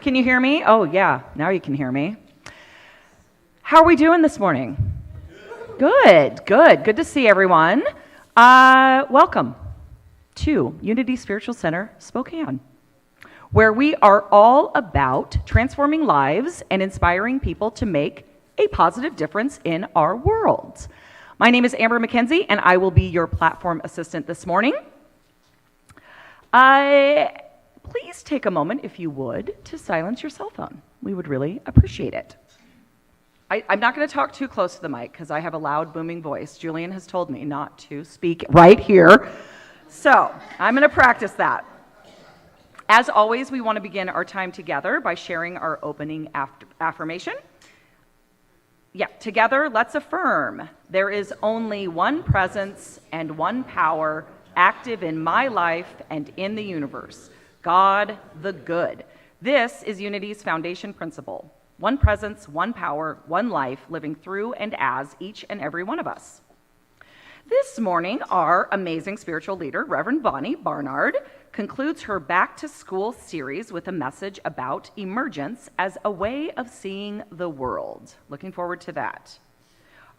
Can you hear me? Oh, yeah, now you can hear me. How are we doing this morning? Good. Good to see everyone. Welcome to Unity Spiritual Center, Spokane, where we are all about transforming lives and inspiring people to make a positive difference in our world. My name is Amber McKenzie, and I will be your platform assistant this morning. Please take a moment, if you would, to silence your cell phone. We would really appreciate it. I'm not going to talk too close to the mic because I have a loud, booming voice. Julian has told me not to speak right here, so I'm going to practice that. As always, we want to begin our time together by sharing our opening affirmation. Yeah, together, let's affirm. There is only one presence and one power active in my life and in the universe. God the good. This is Unity's foundation principle. One presence, one power, one life, living through and as each and every one of us. This morning, our amazing spiritual leader, Reverend Bonnie Barnard, concludes her Back to School series with a message about emergence as a way of seeing the world. Looking forward to that.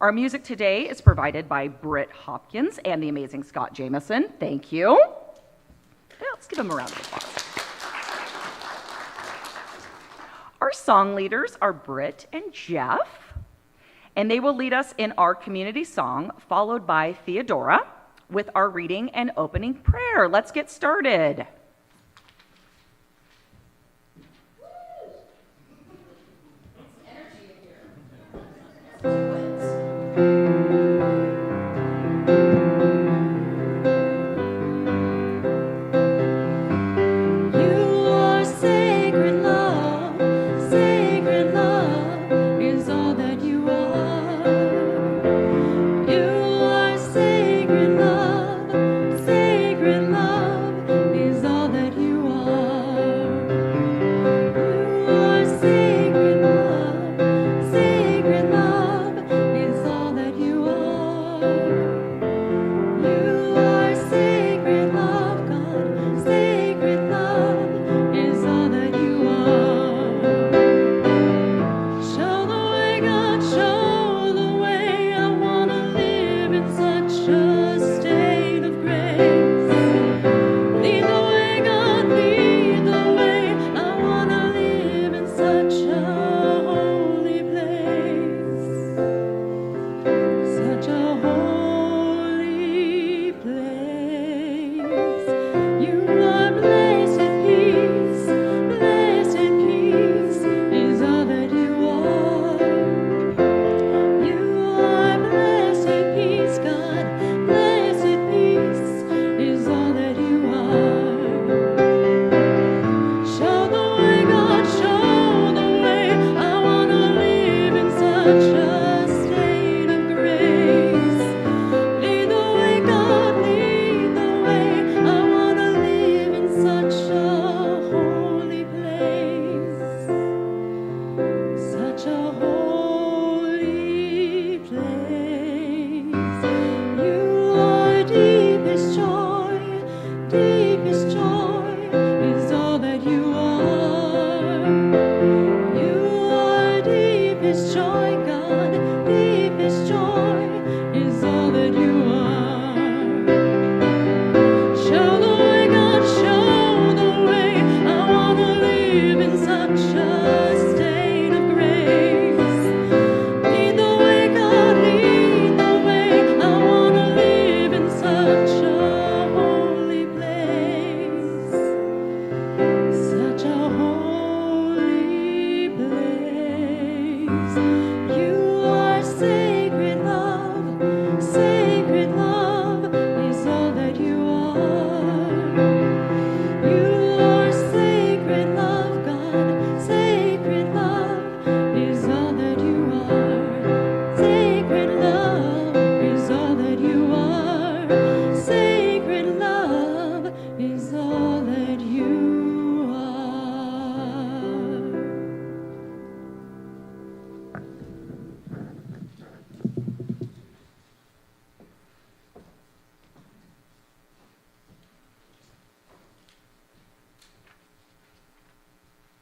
Our music today is provided by Britt Hopkins and the amazing Scott Jameson. Thank you. Let's give them a round of applause. Our song leaders are Britt and Jeff, and they will lead us in our community song, followed by Theodora with our reading and opening prayer. Let's get started.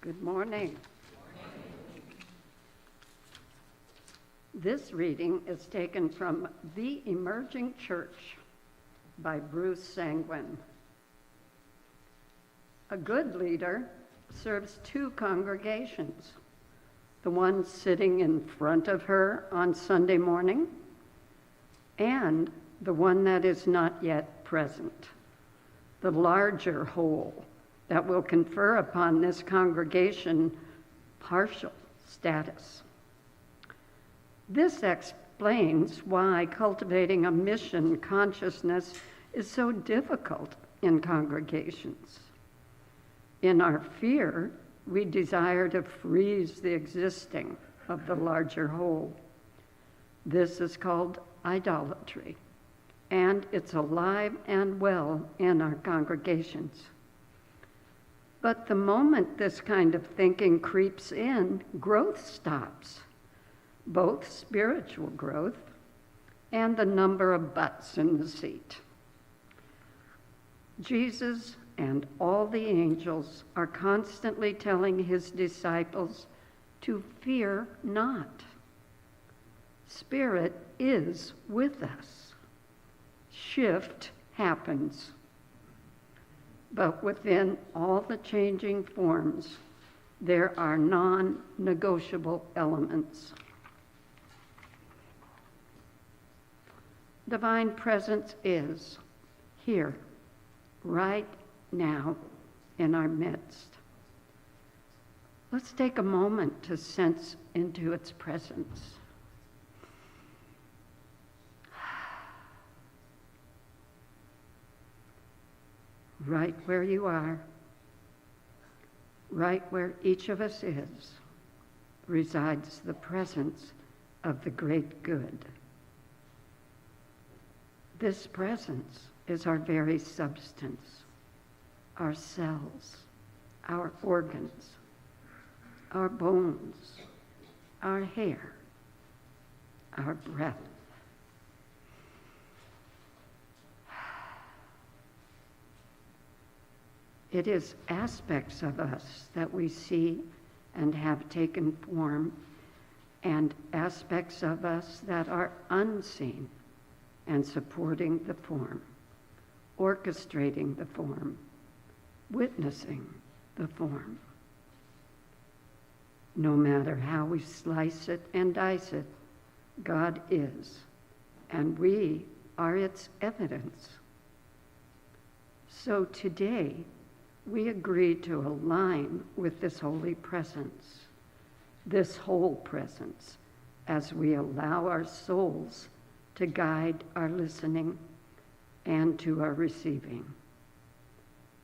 Good morning. This reading is taken from The Emerging Church by Bruce Sanguin. A good leader serves two congregations, the one sitting in front of her on Sunday morning and the one that is not yet present, the larger whole that will confer upon this congregation partial status. This explains why cultivating a mission consciousness is so difficult in congregations. In our fear, we desire to freeze the existing of the larger whole. This is called idolatry, and it's alive and well in our congregations. But the moment this kind of thinking creeps in, growth stops, both spiritual growth and the number of butts in the seat. Jesus and all the angels are constantly telling his disciples to fear not. Spirit is with us. Shift happens. But within all the changing forms, there are non-negotiable elements. Divine presence is here, right now, in our midst. Let's take a moment to sense into its presence. Right where you are, right where each of us is, resides the presence of the great good. This presence is our very substance, our cells, our organs, our bones, our hair, our breath. It is aspects of us that we see and have taken form, and aspects of us that are unseen and supporting the form, orchestrating the form, witnessing the form. No matter how we slice it and dice it, God is, and we are its evidence. So today, we agree to align with this holy presence, this whole presence, as we allow our souls to guide our listening and to our receiving.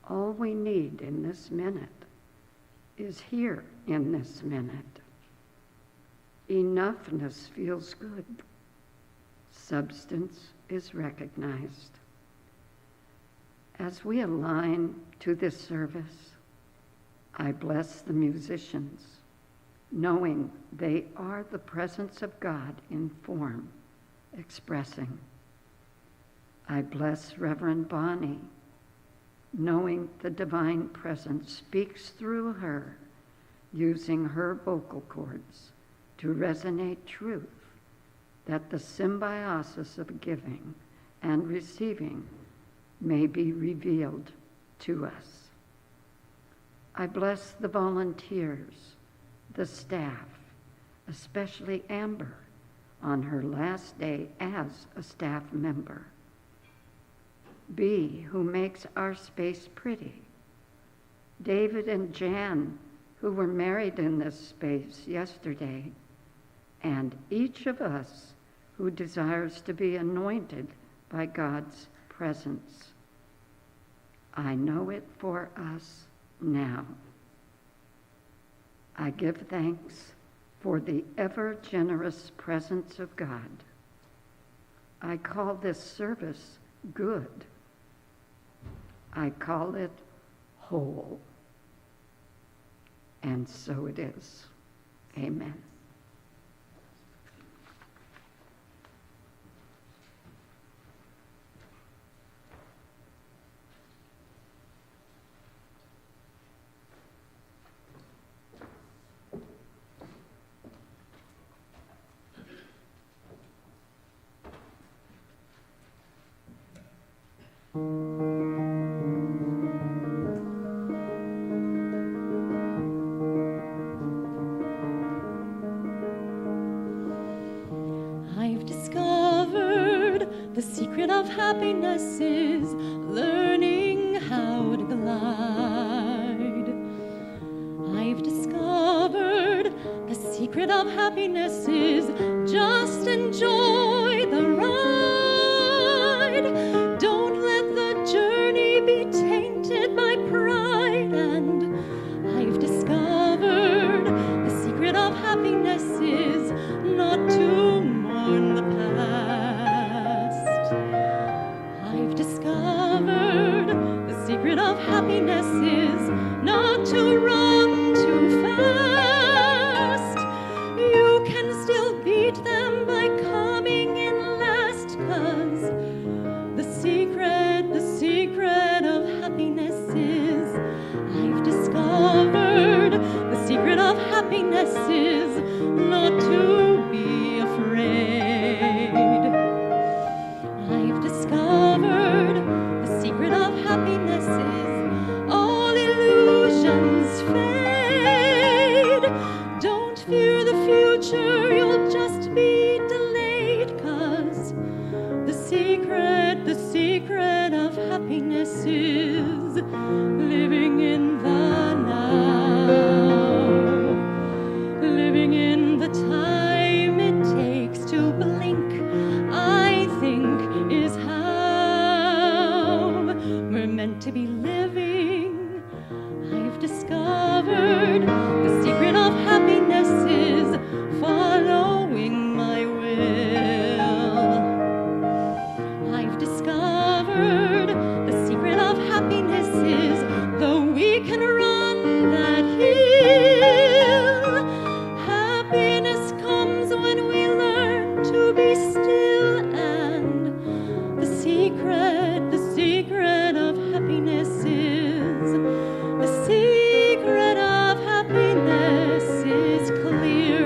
All we need in this minute is here in this minute. Enoughness feels good. Substance is recognized. As we align to this service, I bless the musicians, knowing they are the presence of God in form, expressing. I bless Reverend Bonnie, knowing the divine presence speaks through her, using her vocal cords to resonate truth, that the symbiosis of giving and receiving may be revealed to us. I bless the volunteers, the staff, especially Amber, on her last day as a staff member. B, who makes our space pretty. David and Jan, who were married in this space yesterday. And each of us who desires to be anointed by God's presence. I know it for us now. I give thanks for the ever-generous presence of God. I call this service good. I call it whole. And so it is. Amen. The secret of happiness is learning how to glide. I've discovered the secret of happiness is just enjoy the ride. Don't let the journey be tainted by pride. And I've discovered the secret of happiness is not to mourn the past. I've discovered the secret of happiness is not to run too fast. You can still beat them by coming in last, 'cause the secret of happiness is, I've discovered the secret of happiness is not to be afraid. I've discovered the secret of happiness is all illusions fade. Don't fear the future, you'll just be delayed, 'cause the secret of happiness is living in the now. Living in the time it takes to blink, I think, is how we're meant to be living. I've discovered the secret of happiness is following my will. I've discovered the secret of happiness is, though we can run that hill, happiness comes when we learn to be still. And the secret of happiness is, the secret of happiness is clear.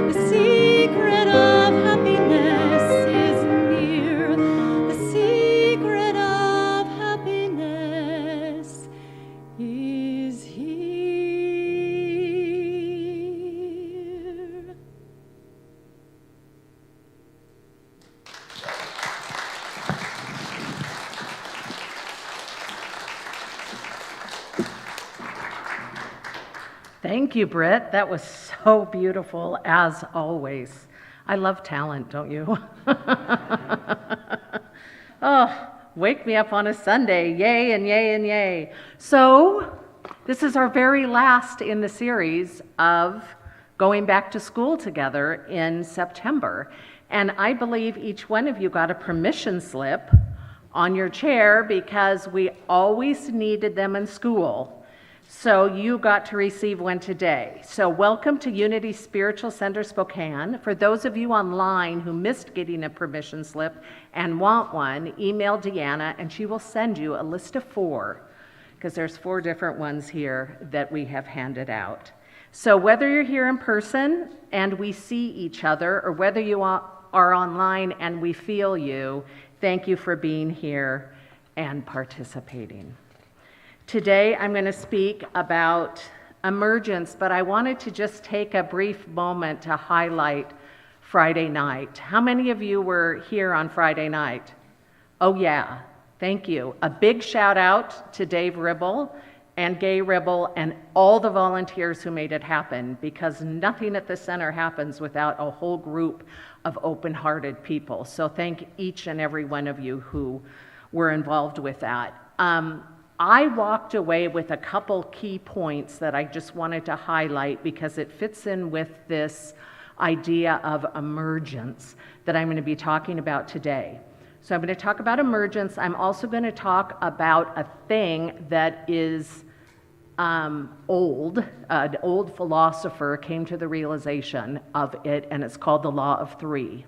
The secret of happiness is near. The secret of happiness is here. Thank you, Britt. That was so beautiful, as always. I love talent, don't you? Oh, wake me up on a Sunday. Yay and yay and yay. So, this is our very last in the series of going back to school together in September. And I believe each one of you got a permission slip on your chair because we always needed them in school. So you got to receive one today. So welcome to Unity Spiritual Center Spokane. For those of you online who missed getting a permission slip and want one, email Deanna and she will send you a list of 4, because there's 4 different ones here that we have handed out. So whether you're here in person and we see each other, or whether you are online and we feel you, thank you for being here and participating. Today, I'm going to speak about emergence, but I wanted to just take a brief moment to highlight Friday night. How many of you were here on Friday night? Oh yeah, thank you. A big shout out to Dave Ribble and Gay Ribble and all the volunteers who made it happen, because nothing at the center happens without a whole group of open-hearted people. So thank each and every one of you who were involved with that. I walked away with a couple key points that I just wanted to highlight because it fits in with this idea of emergence that I'm going to be talking about today. So I'm going to talk about emergence. I'm also going to talk about a thing that is old. An old philosopher came to the realization of it, and it's called the Law of Three.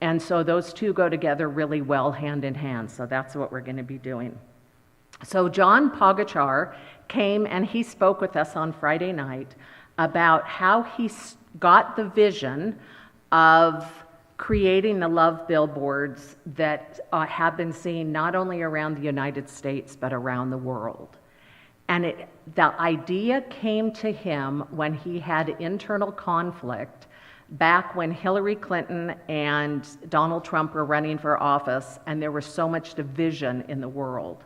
And so those two go together really well hand in hand. So that's what we're going to be doing. So John Pogachar came and he spoke with us on Friday night about how he got the vision of creating the love billboards that have been seen not only around the United States but around the world. And the idea came to him when he had internal conflict back when Hillary Clinton and Donald Trump were running for office, and there was so much division in the world.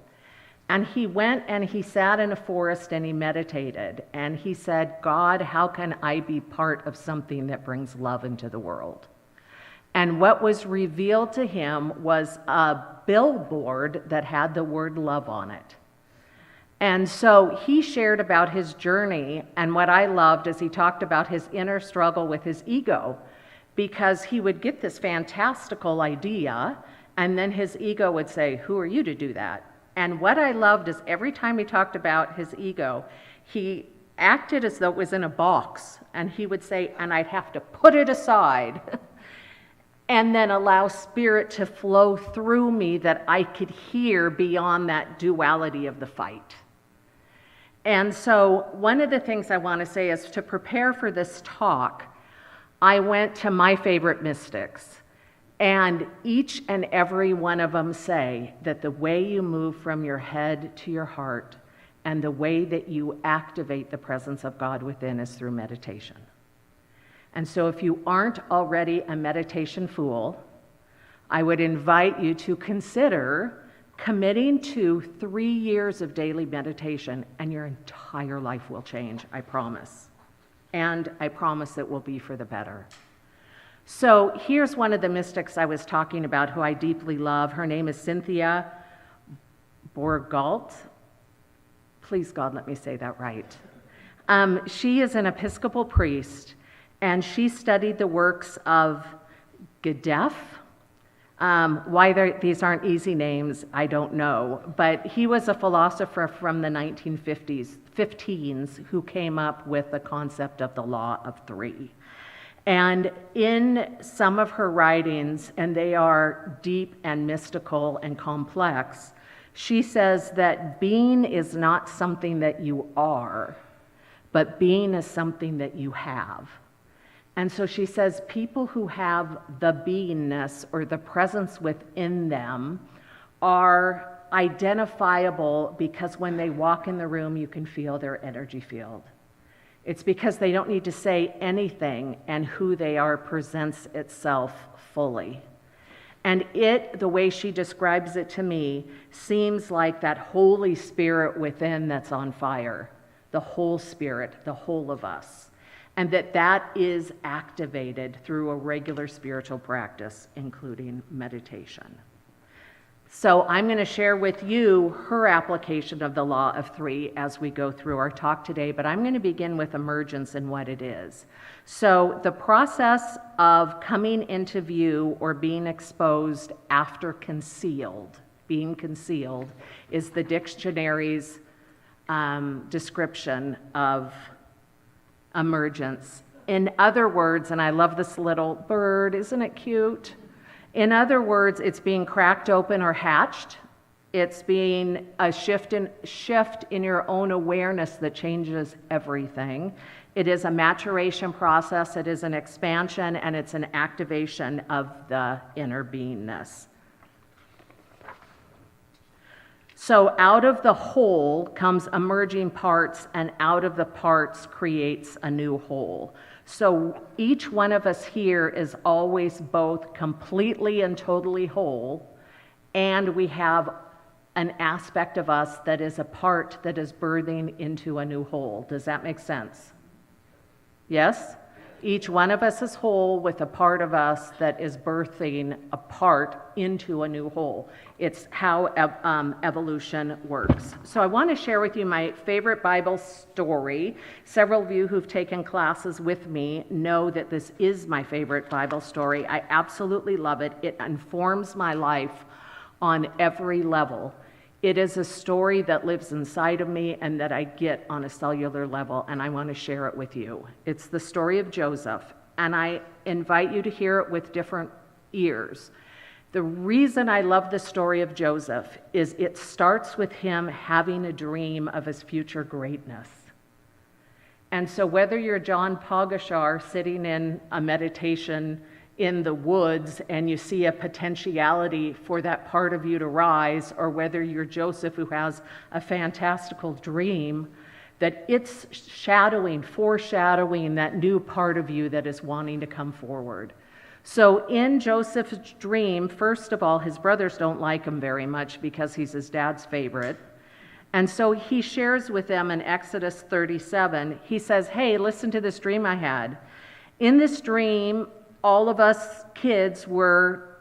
And he went and he sat in a forest and he meditated, and he said, God, how can I be part of something that brings love into the world? And what was revealed to him was a billboard that had the word love on it. And so he shared about his journey, and what I loved is he talked about his inner struggle with his ego, because he would get this fantastical idea, and then his ego would say, who are you to do that? And what I loved is every time he talked about his ego, he acted as though it was in a box, and he would say, and I'd have to put it aside and then allow spirit to flow through me that I could hear beyond that duality of the fight. And so one of the things I want to say is, to prepare for this talk, I went to my favorite mystics, and each and every one of them say that the way you move from your head to your heart and the way that you activate the presence of God within is through meditation. And so if you aren't already a meditation fool, I would invite you to consider committing to 3 years of daily meditation, and your entire life will change, I promise. And I promise it will be for the better. So here's one of the mystics I was talking about who I deeply love. Her name is Cynthia Bourgault. Please, God, let me say that right. She is an Episcopal priest, and she studied the works of Gedef. Why these aren't easy names, I don't know. But he was a philosopher from the 1915s who came up with the concept of the law of three. And in some of her writings, and they are deep and mystical and complex, she says that being is not something that you are, but being is something that you have. And so she says people who have the beingness or the presence within them are identifiable because when they walk in the room, you can feel their energy field. It's because they don't need to say anything, and who they are presents itself fully. And it, the way she describes it to me, seems like that Holy Spirit within that's on fire, the whole Spirit, the whole of us. And that is activated through a regular spiritual practice, including meditation. So I'm going to share with you her application of the law of three as we go through our talk today, but I'm going to begin with emergence and what it is. So the process of coming into view or being exposed after being concealed, is the dictionary's description of emergence. In other words, and I love this little bird, isn't it cute? In other words, it's being cracked open or hatched. It's being a shift in your own awareness that changes everything. It is a maturation process, it is an expansion, and it's an activation of the inner beingness. So out of the whole comes emerging parts, and out of the parts creates a new whole. So each one of us here is always both completely and totally whole, and we have an aspect of us that is a part that is birthing into a new whole. Does that make sense? Yes? Each one of us is whole with a part of us that is birthing a part into a new whole. It's how evolution works. So I want to share with you my favorite Bible story. Several of you who've taken classes with me know that this is my favorite Bible story. I absolutely love it. It informs my life on every level. It is a story that lives inside of me and that I get on a cellular level, and I want to share it with you. It's the story of Joseph, and I invite you to hear it with different ears. The reason I love the story of Joseph is it starts with him having a dream of his future greatness. And so whether you're John Pogashar sitting in a meditation in the woods and you see a potentiality for that part of you to rise, or whether you're Joseph who has a fantastical dream, that it's foreshadowing that new part of you that is wanting to come forward. So in Joseph's dream, first of all, his brothers don't like him very much because he's his dad's favorite. And so he shares with them in Exodus 37, he says, hey, listen to this dream I had. In this dream, all of us kids were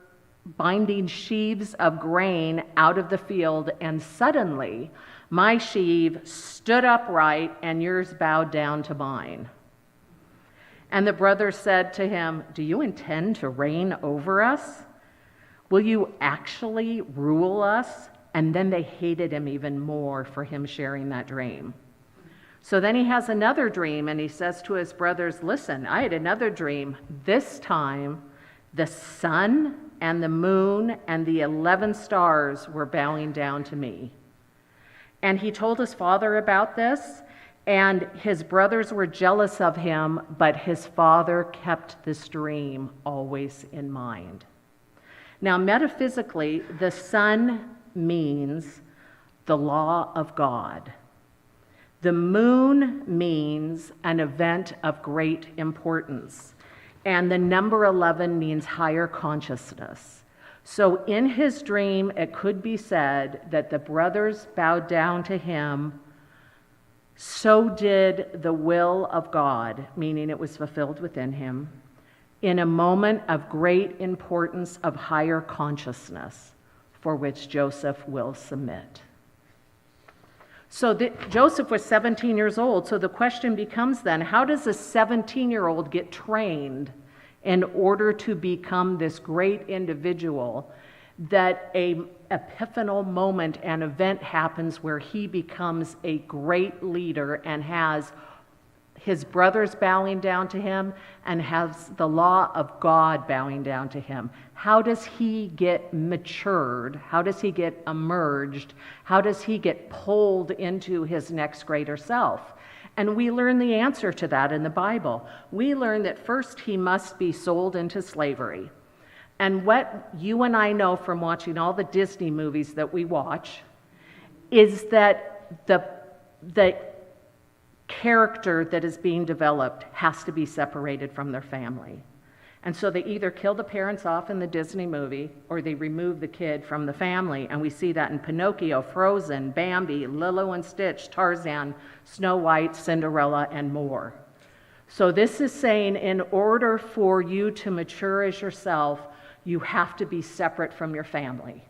binding sheaves of grain out of the field, and suddenly my sheave stood upright and yours bowed down to mine. And the brothers said to him, do you intend to reign over us? Will you actually rule us? And then they hated him even more for him sharing that dream. So then he has another dream, and he says to his brothers, listen, I had another dream. This time, the sun and the moon and the 11 stars were bowing down to me. And he told his father about this, and his brothers were jealous of him, but his father kept this dream always in mind. Now, metaphysically, the sun means the law of God. The moon means an event of great importance. And the number 11 means higher consciousness. So in his dream, it could be said that the brothers bowed down to him. So did the will of God, meaning it was fulfilled within him, in a moment of great importance of higher consciousness, for which Joseph will submit. So Joseph was 17 years old, so the question becomes then, how does a 17-year-old get trained in order to become this great individual that a epiphanal moment and event happens where he becomes a great leader and has his brothers bowing down to him and has the law of God bowing down to him? How does he get matured? How does he get emerged? How does he get pulled into his next greater self? And we learn the answer to that in the Bible. We learn that first he must be sold into slavery. And what you and I know from watching all the Disney movies that we watch is that the character that is being developed has to be separated from their family. And so they either kill the parents off in the Disney movie or they remove the kid from the family. And we see that in Pinocchio, Frozen, Bambi, Lilo and Stitch, Tarzan, Snow White, Cinderella, and more. So this is saying in order for you to mature as yourself, you have to be separate from your family.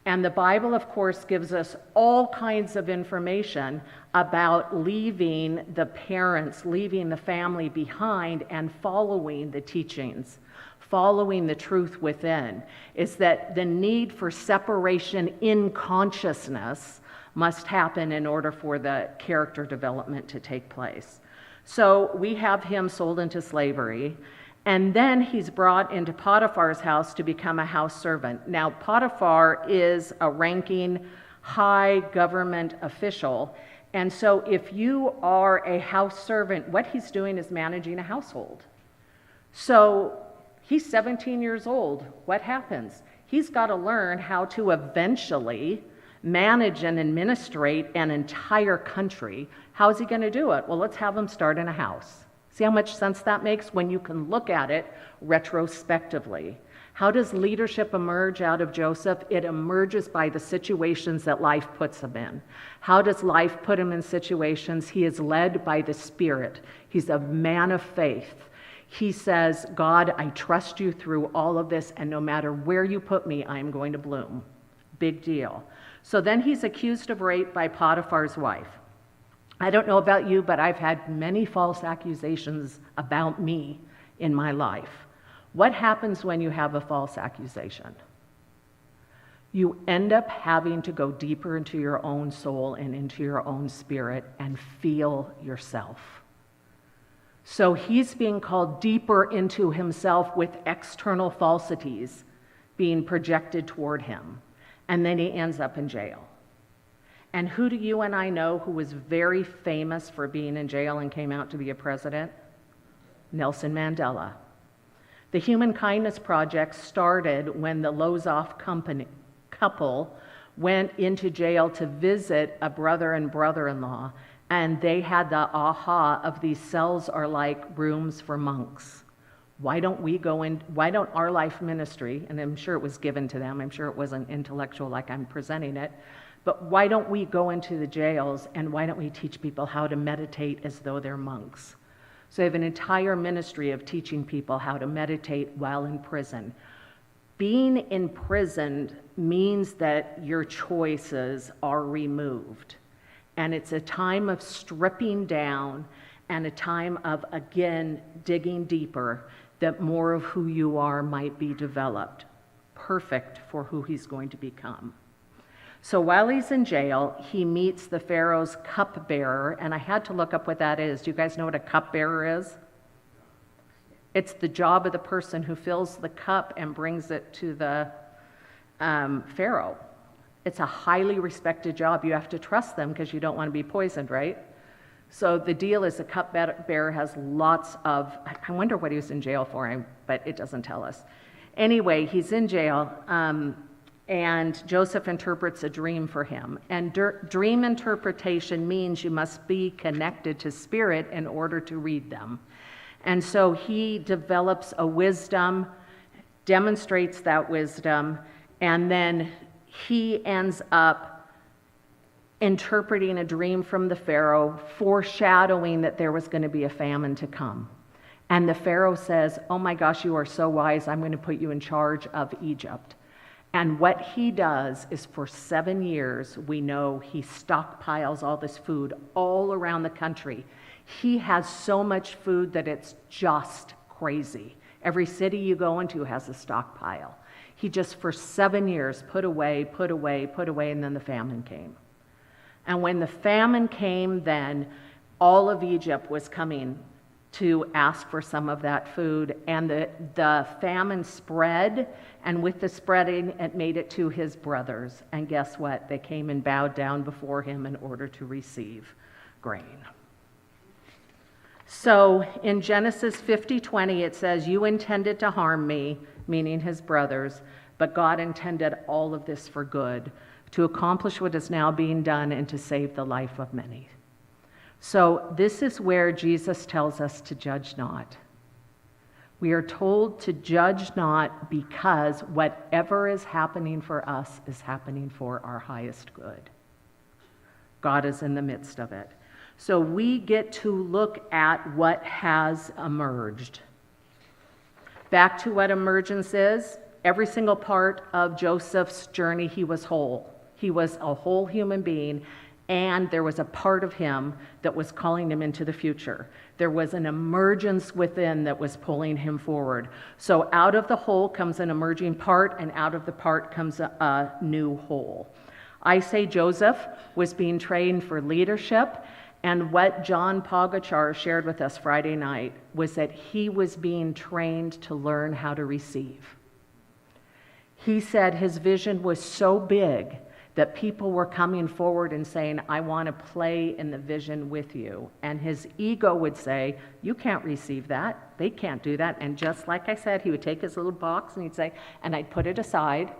And the Bible, of course, gives us all kinds of information about leaving the parents, leaving the family behind and following the teachings, following the truth within, is that the need for separation in consciousness must happen in order for the character development to take place. So we have him sold into slavery. And then he's brought into Potiphar's house to become a house servant. Now, Potiphar is a ranking high government official. And so if you are a house servant, what he's doing is managing a household. So he's 17 years old. What happens? He's got to learn how to eventually manage and administrate an entire country. How is he going to do it? Well, let's have him start in a house. See how much sense that makes when you can look at it retrospectively. How does leadership emerge out of Joseph? It emerges by the situations that life puts him in. How does life put him in situations? He is led by the Spirit. He's a man of faith. He says, God, I trust you through all of this, and no matter where you put me, I am going to bloom. Big deal. So then he's accused of rape by Potiphar's wife. I don't know about you, but I've had many false accusations about me in my life. What happens when you have a false accusation? You end up having to go deeper into your own soul and into your own spirit and feel yourself. So he's being called deeper into himself with external falsities being projected toward him. And then he ends up in jail. And who do you and I know who was very famous for being in jail and came out to be a president? Nelson Mandela. The Human Kindness Project started when the Lozoff couple went into jail to visit a brother and brother-in-law, And they had the aha of these cells are like rooms for monks. Why don't our life ministry, and I'm sure it was given to them, I'm sure it wasn't intellectual like I'm presenting it, but why don't we go into the jails and why don't we teach people how to meditate as though they're monks? So they have an entire ministry of teaching people how to meditate while in prison. Being imprisoned means that your choices are removed. And it's a time of stripping down and a time of, again, digging deeper, that more of who you are might be developed, perfect for who he's going to become. So while he's in jail, he meets the Pharaoh's cupbearer, and I had to look up what that is. Do you guys know what a cupbearer is? It's the job of the person who fills the cup and brings it to the Pharaoh. It's a highly respected job. You have to trust them because you don't want to be poisoned, right? So the deal is the cupbearer has lots of, I wonder what he was in jail for, but it doesn't tell us. Anyway, he's in jail, and Joseph interprets a dream for him. And dream interpretation means you must be connected to spirit in order to read them. And so he develops a wisdom, demonstrates that wisdom, and then he ends up interpreting a dream from the Pharaoh, foreshadowing that there was going to be a famine to come. And the Pharaoh says, "Oh my gosh, you are so wise, I'm going to put you in charge of Egypt." And what he does is for 7 years, we know he stockpiles all this food all around the country. He has so much food that it's just crazy. Every city you go into has a stockpile. He just for 7 years put away, and then the famine came. And when the famine came, then all of Egypt was coming to ask for some of that food, and the famine spread, and with the spreading, it made it to his brothers. And guess what? They came and bowed down before him in order to receive grain. So in Genesis 50:20, it says, "You intended to harm me," meaning his brothers, "but God intended all of this for good, to accomplish what is now being done and to save the life of many." So this is where Jesus tells us to judge not. We are told to judge not because whatever is happening for us is happening for our highest good. God is in the midst of it. So we get to look at what has emerged. Back to what emergence is. Every single part of Joseph's journey, he was whole. He was a whole human being, and there was a part of him that was calling him into the future. There was an emergence within that was pulling him forward. So out of the whole comes an emerging part, and out of the part comes a new whole. I say Joseph was being trained for leadership, and what John Pogachar shared with us Friday night was that he was being trained to learn how to receive. He said his vision was so big that people were coming forward and saying, "I want to play in the vision with you." And his ego would say, "You can't receive that. They can't do that." And just like I said, he would take his little box and he'd say, and I'd put it aside,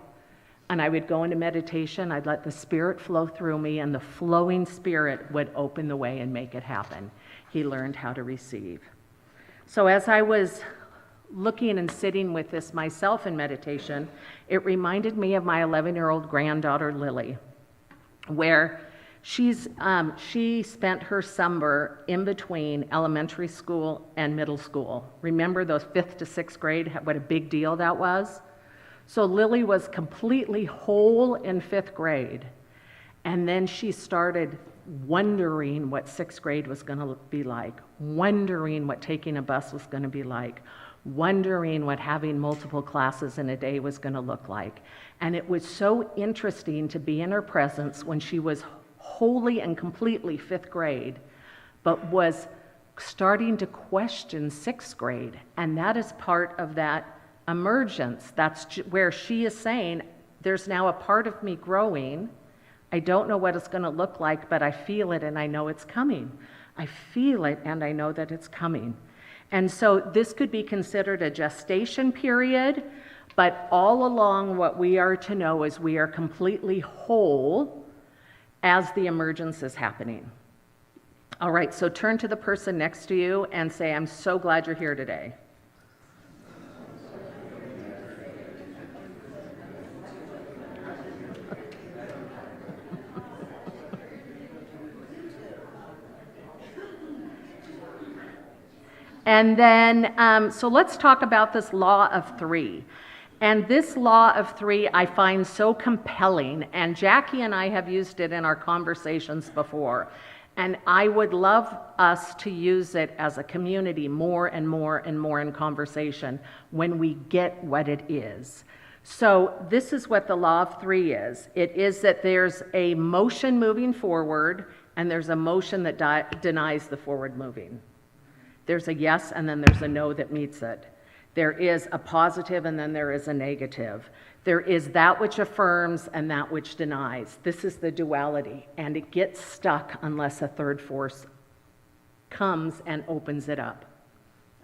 and I would go into meditation. I'd let the Spirit flow through me, and the flowing Spirit would open the way and make it happen. He learned how to receive. So as I was looking and sitting with this myself in meditation, it reminded me of my 11-year-old granddaughter, Lily, where she spent her summer in between elementary school and middle school. Remember those 5th to 6th grade, what a big deal that was? So Lily was completely whole in 5th grade, and then she started wondering what 6th grade was going to be like, wondering what taking a bus was going to be like, wondering what having multiple classes in a day was going to look like. And it was so interesting to be in her presence when she was wholly and completely 5th grade, but was starting to question 6th grade. And that is part of that emergence. That's where she is saying, there's now a part of me growing. I don't know what it's going to look like, but I feel it and I know it's coming. I feel it and I know that it's coming. And so this could be considered a gestation period, but all along what we are to know is we are completely whole as the emergence is happening. All right, so turn to the person next to you and say, I'm so glad you're here today. And then, so let's talk about this law of three. And this law of three I find so compelling, and Jackie and I have used it in our conversations before. And I would love us to use it as a community more and more and more in conversation when we get what it is. So this is what the law of three is. It is that there's a motion moving forward, and there's a motion that denies the forward moving. There's a yes, and then there's a no that meets it. There is a positive, and then there is a negative. There is that which affirms and that which denies. This is the duality, and it gets stuck unless a third force comes and opens it up.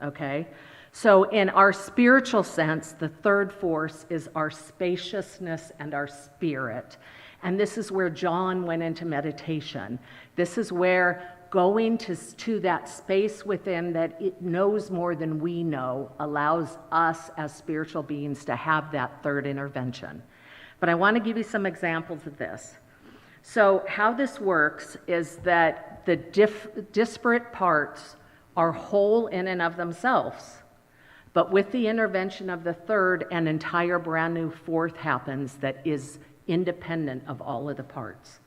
Okay? So in our spiritual sense, the third force is our spaciousness and our spirit. And this is where John went into meditation. This is where going to that space within that it knows more than we know allows us as spiritual beings to have that third intervention. But I want to give you some examples of this. So how this works is that the disparate parts are whole in and of themselves. But with the intervention of the third, an entire brand new fourth happens that is independent of all of the parts.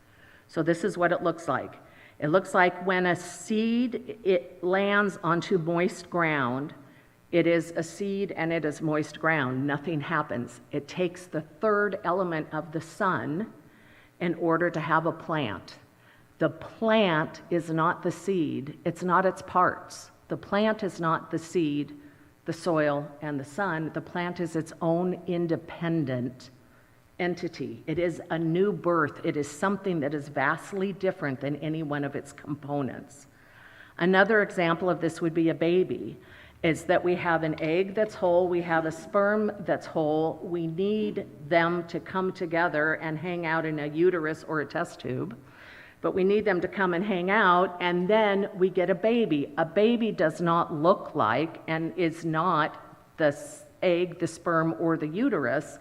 So this is what it looks like. It looks like when a seed, it lands onto moist ground, it is a seed and it is moist ground. Nothing happens. It takes the third element of the sun in order to have a plant. The plant is not the seed. It's not its parts. The plant is not the seed, the soil, and the sun. The plant is its own independent entity. It is a new birth. It is something that is vastly different than any one of its components. Another example of this would be a baby, is that we have an egg that's whole, we have a sperm that's whole, we need them to come together and hang out in a uterus or a test tube, but we need them to come and hang out, and then we get a baby. A baby does not look like and is not the egg, the sperm, or the uterus,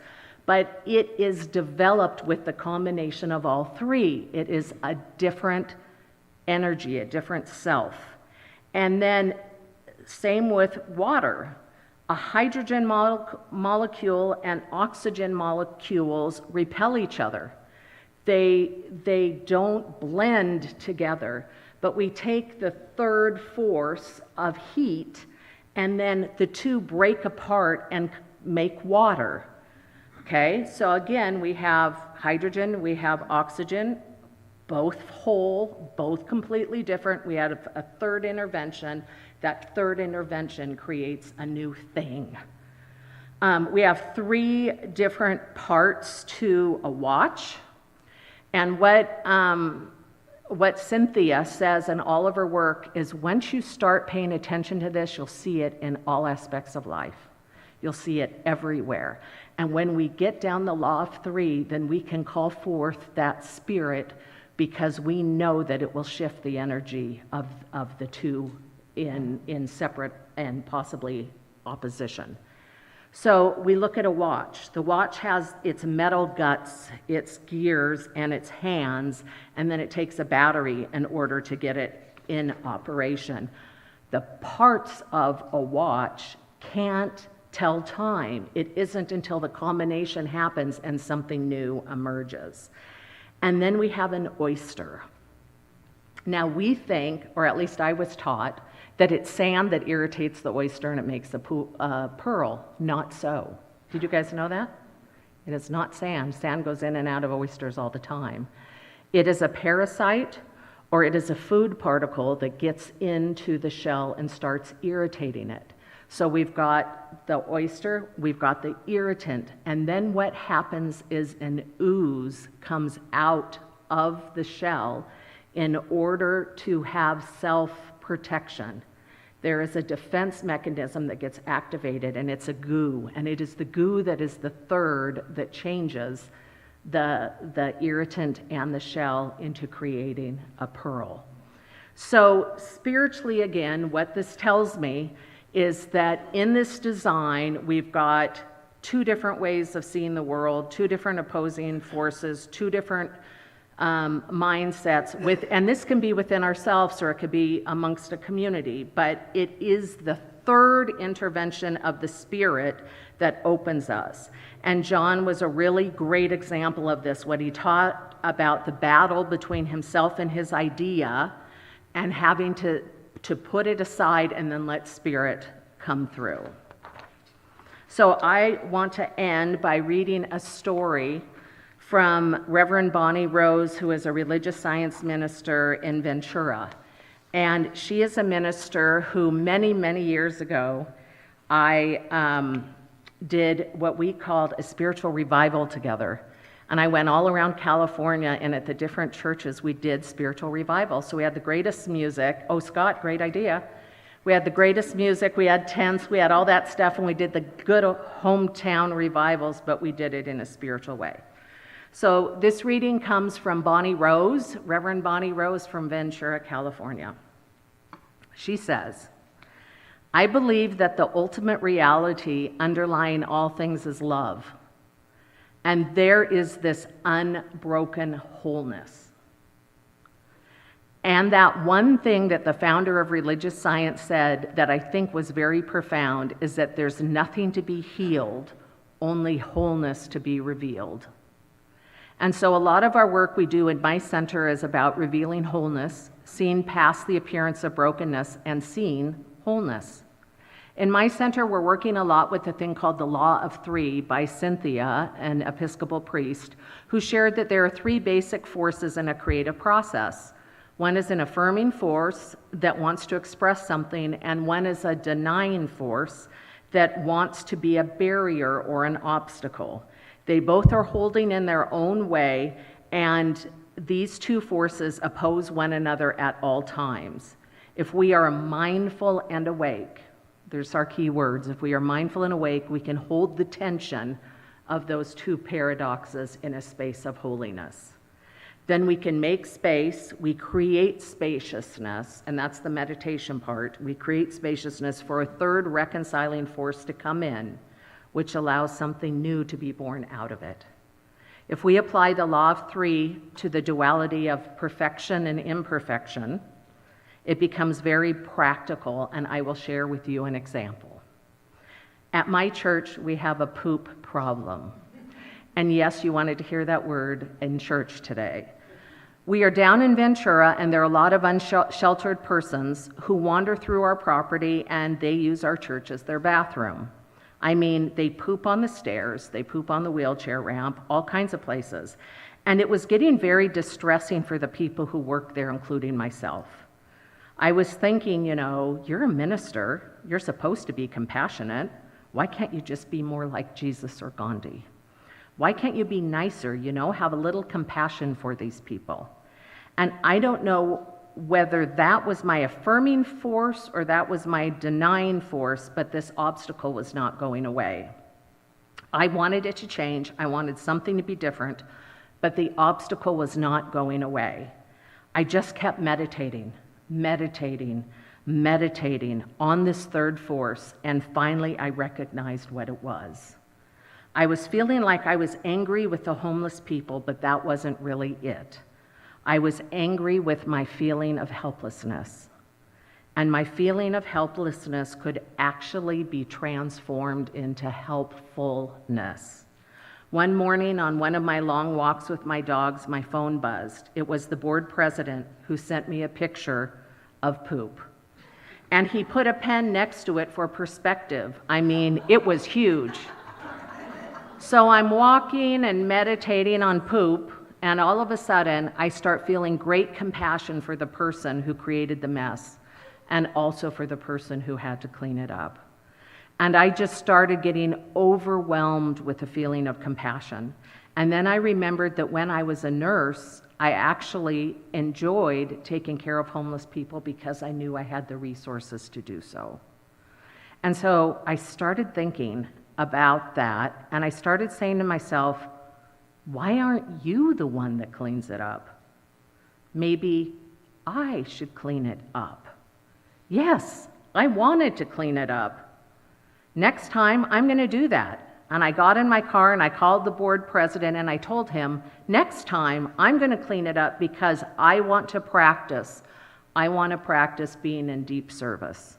but it is developed with the combination of all three. It is a different energy, a different self. And then same with water. A hydrogen molecule and oxygen molecules repel each other. They don't blend together, but we take the third force of heat, and then the two break apart and make water. Okay, so again, we have hydrogen, we have oxygen, both whole, both completely different. We had a third intervention. That third intervention creates a new thing. We have three different parts to a watch. And what Cynthia says in all of her work is once you start paying attention to this, you'll see it in all aspects of life. You'll see it everywhere. And when we get down the law of three, then we can call forth that spirit because we know that it will shift the energy of the two in separate and possibly opposition. So we look at a watch. The watch has its metal guts, its gears, and its hands, and then it takes a battery in order to get it in operation. The parts of a watch can't tell time. It isn't until the combination happens and something new emerges. And then we have an oyster. Now we think, or at least I was taught, that it's sand that irritates the oyster and it makes a pearl. Not so. Did you guys know that? It is not sand. Sand goes in and out of oysters all the time. It is a parasite or it is a food particle that gets into the shell and starts irritating it. So we've got the oyster, we've got the irritant, and then what happens is an ooze comes out of the shell in order to have self-protection. There is a defense mechanism that gets activated, and it's a goo, and it is the goo that is the third that changes the irritant and the shell into creating a pearl. So spiritually, again, what this tells me is that in this design, we've got two different ways of seeing the world, two different opposing forces, two different mindsets, and this can be within ourselves or it could be amongst a community, but it is the third intervention of the Spirit that opens us. And John was a really great example of this, when he taught about the battle between himself and his idea and having to put it aside and then let Spirit come through. So I want to end by reading a story from Reverend Bonnie Rose, who is a religious science minister in Ventura. And she is a minister who many, many years ago, I did what we called a spiritual revival together. And I went all around California, and at the different churches, we did spiritual revival. So we had the greatest music. Oh, Scott, great idea. We had the greatest music, we had tents, we had all that stuff, and we did the good hometown revivals, but we did it in a spiritual way. So this reading comes from Bonnie Rose, Reverend Bonnie Rose from Ventura, California. She says, "I believe that the ultimate reality underlying all things is love. And there is this unbroken wholeness. And that one thing that the founder of religious science said that I think was very profound is that there's nothing to be healed, only wholeness to be revealed." And so a lot of our work we do in my center is about revealing wholeness, seeing past the appearance of brokenness, and seeing wholeness. In my center, we're working a lot with a thing called the Law of Three by Cynthia, an Episcopal priest, who shared that there are three basic forces in a creative process. One is an affirming force that wants to express something, and one is a denying force that wants to be a barrier or an obstacle. They both are holding in their own way, and these two forces oppose one another at all times. If we are mindful and awake, there's our key words, if we are mindful and awake, we can hold the tension of those two paradoxes in a space of holiness. Then we can make space, we create spaciousness, and that's the meditation part. We create spaciousness for a third reconciling force to come in, which allows something new to be born out of it. If we apply the Law of Three to the duality of perfection and imperfection, it becomes very practical, and I will share with you an example. At my church, we have a poop problem. And yes, you wanted to hear that word in church today. We are down in Ventura, and there are a lot of unsheltered persons who wander through our property, and they use our church as their bathroom. I mean, they poop on the stairs, they poop on the wheelchair ramp, all kinds of places. And it was getting very distressing for the people who work there, including myself. I was thinking, you're a minister, you're supposed to be compassionate. Why can't you just be more like Jesus or Gandhi? Why can't you be nicer, have a little compassion for these people? And I don't know whether that was my affirming force or that was my denying force, but this obstacle was not going away. I wanted it to change. I wanted something to be different, but the obstacle was not going away. I just kept meditating on this third force, and finally I recognized what it was. I was feeling like I was angry with the homeless people, but that wasn't really it. I was angry with my feeling of helplessness. And my feeling of helplessness could actually be transformed into helpfulness. One morning on one of my long walks with my dogs, my phone buzzed. It was the board president who sent me a picture of poop. And he put a pen next to it for perspective. I mean, it was huge. So I'm walking and meditating on poop, and all of a sudden, I start feeling great compassion for the person who created the mess, and also for the person who had to clean it up. And I just started getting overwhelmed with a feeling of compassion. And then I remembered that when I was a nurse, I actually enjoyed taking care of homeless people because I knew I had the resources to do so. And so I started thinking about that, and I started saying to myself, why aren't you the one that cleans it up? Maybe I should clean it up. Yes, I wanted to clean it up. Next time, I'm going to do that. And I got in my car and I called the board president and I told him, next time, I'm going to clean it up because I want to practice. I want to practice being in deep service.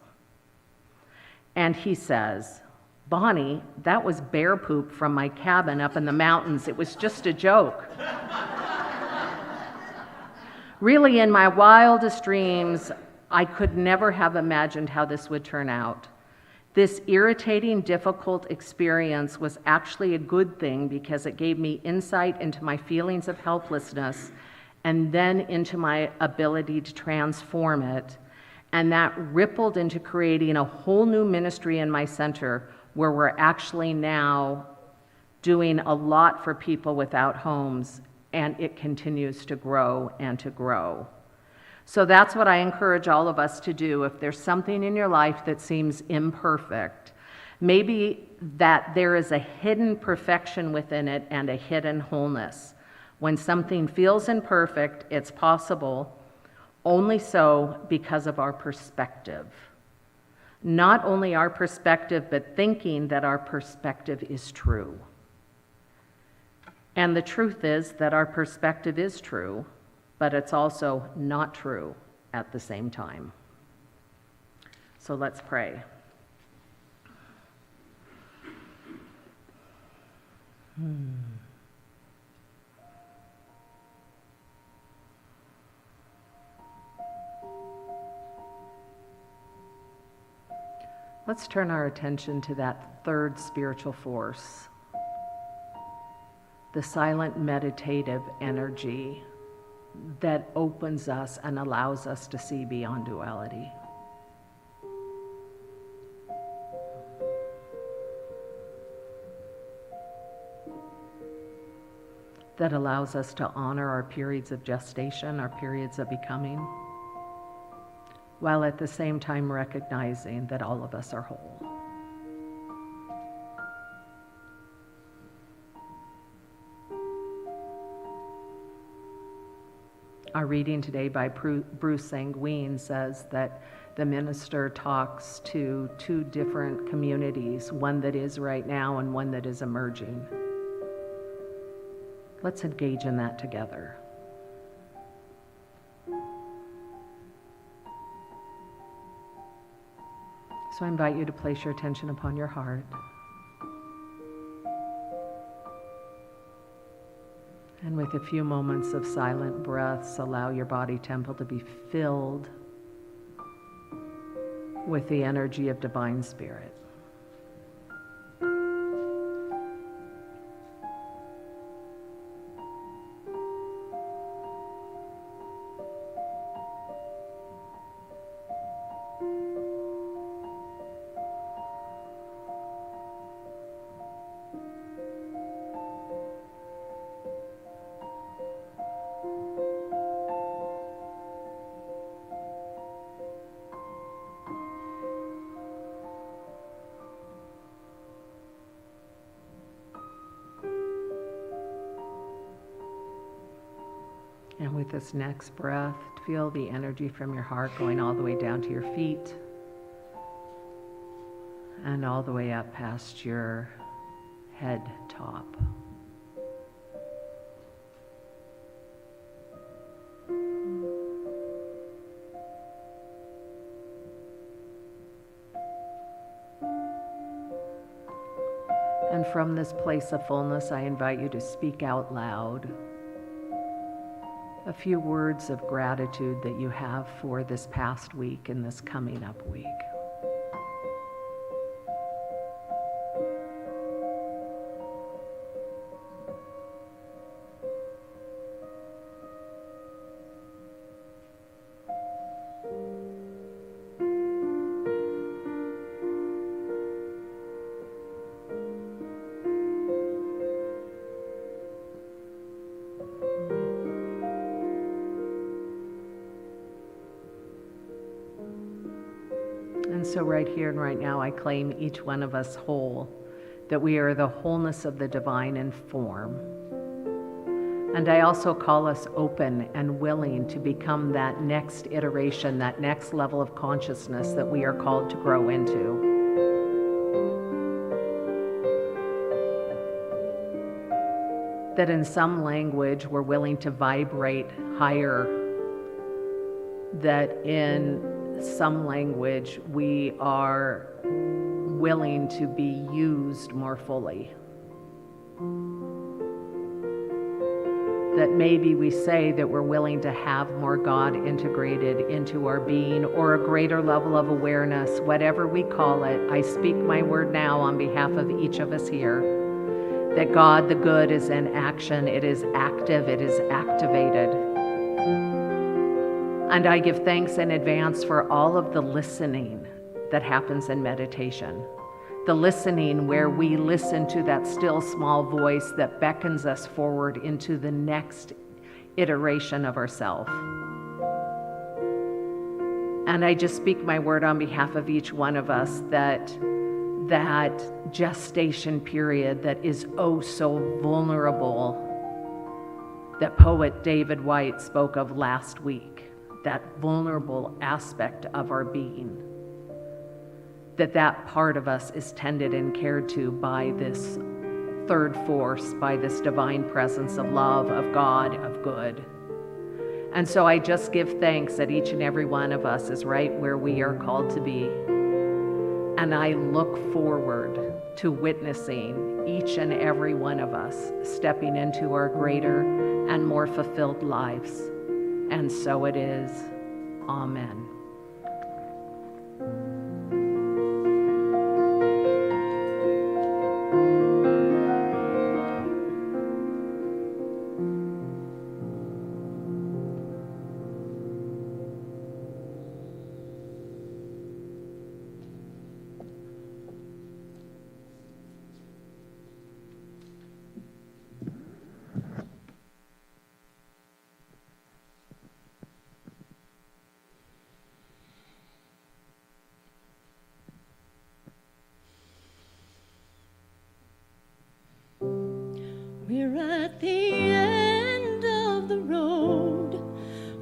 And he says, Bonnie, that was bear poop from my cabin up in the mountains. It was just a joke. Really, in my wildest dreams, I could never have imagined how this would turn out. This irritating, difficult experience was actually a good thing because it gave me insight into my feelings of helplessness and then into my ability to transform it. And that rippled into creating a whole new ministry in my center where we're actually now doing a lot for people without homes, and it continues to grow and to grow. So that's what I encourage all of us to do. If there's something in your life that seems imperfect, maybe that there is a hidden perfection within it and a hidden wholeness. When something feels imperfect, it's possible only so because of our perspective. Not only our perspective, but thinking that our perspective is true. And the truth is that our perspective is true, but it's also not true at the same time. So let's pray. Let's turn our attention to that third spiritual force, the silent meditative energy that opens us and allows us to see beyond duality. That allows us to honor our periods of gestation, our periods of becoming, while at the same time recognizing that all of us are whole. Our reading today by Bruce Sanguine says that the minister talks to two different communities, one that is right now and one that is emerging. Let's engage in that together. So I invite you to place your attention upon your heart. And with a few moments of silent breaths, allow your body temple to be filled with the energy of Divine Spirit. And with this next breath, feel the energy from your heart going all the way down to your feet and all the way up past your head top. And from this place of fullness, I invite you to speak out loud a few words of gratitude that you have for this past week and this coming up week. And so right here and right now, I claim each one of us whole, that we are the wholeness of the divine in form, And I also call us open and willing to become that next iteration, that next level of consciousness that we are called to grow into. That in some language we're willing to vibrate higher, that in some language we are willing to be used more fully. That maybe we say that we're willing to have more God integrated into our being, or a greater level of awareness, whatever we call it. I speak my word now on behalf of each of us here, that God, the good, is in action. It is active. It is activated. And I give thanks in advance for all of the listening that happens in meditation. The listening where we listen to that still small voice that beckons us forward into the next iteration of ourselves. And I just speak my word on behalf of each one of us that gestation period that is oh so vulnerable, that poet David White spoke of last week, that vulnerable aspect of our being, that part of us is tended and cared to by this third force, by this divine presence of love, of God, of good. And so I just give thanks that each and every one of us is right where we are called to be. And I look forward to witnessing each and every one of us stepping into our greater and more fulfilled lives. And so it is. Amen. We're at the end of the road.